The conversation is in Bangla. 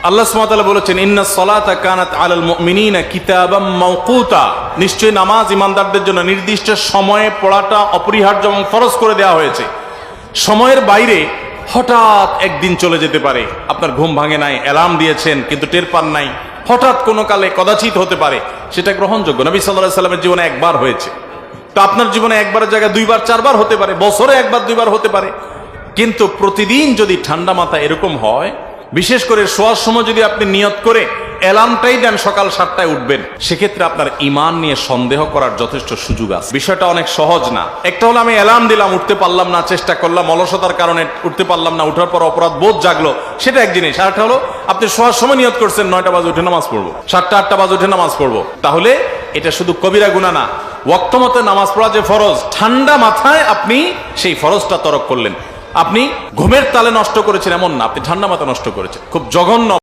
আল্লাহ সুবহানাহু ওয়া তাআলা বলেছেন, ইন্নাস সালাতা কানাত আলাল মুমিনিনা কিতাবাম মাওকুতা, নিশ্চয়ই নামাজ ইমানদারদের জন্য নির্দিষ্ট সময়ে পড়াটা অপরিহার্য এবং ফরজ করে দেওয়া হয়েছে। সময়ের বাইরে হঠাৎ একদিন চলে যেতে পারে, আপনার ঘুম ভাঙে নাই, অ্যালার্ম দিয়েছেন কিন্তু টের পান নাই, হঠাৎ কোনো কালে কদাচিৎ হতে পারে, সেটা গ্রহণযোগ্য। নবী সাল্লাল্লাহু আলাইহি সাল্লামের জীবনে একবার হয়েছে, তো আপনার জীবনে একবারের জায়গায় দুইবার চারবার হতে পারে, বছরে একবার দুইবার হতে পারে। কিন্তু প্রতিদিন যদি ঠান্ডা মাথা এরকম হয়, বিশেষ করে শোয়ার সময় যদি আপনি নিয়ত করে অ্যালার্মটাই দেন সকাল 7টায় উঠবেন, সেক্ষেত্রে আপনার ঈমান নিয়ে সন্দেহ করার যথেষ্ট সুযোগ আছে। বিষয়টা অনেক সহজ না। একটা হলো আমি অ্যালার্ম দিলাম, উঠতে পারলাম না, চেষ্টা করলাম, অলসতার কারণে উঠতে পারলাম না, উঠার পর অপরাধ বোধ জাগলো, সেটা এক জিনিস। আর একটা হলো আপনি শোয়ার সময় নিয়ত করছেন 9টা বাজে উঠে নামাজ পড়বো, 7টা 8টা বাজে উঠে নামাজ পড়বো, তাহলে এটা শুধু কবিরা গুনাহ না, ওয়াক্ত মতে নামাজ পড়া যে ফরজ, ঠান্ডা মাথায় আপনি সেই ফরজটা তরক করলেন। আপনি ঘুমের তালে নষ্ট করেছেন এমন না, আপনি ঠান্ডা মাথা নষ্ট করেছেন, খুব জঘন্য।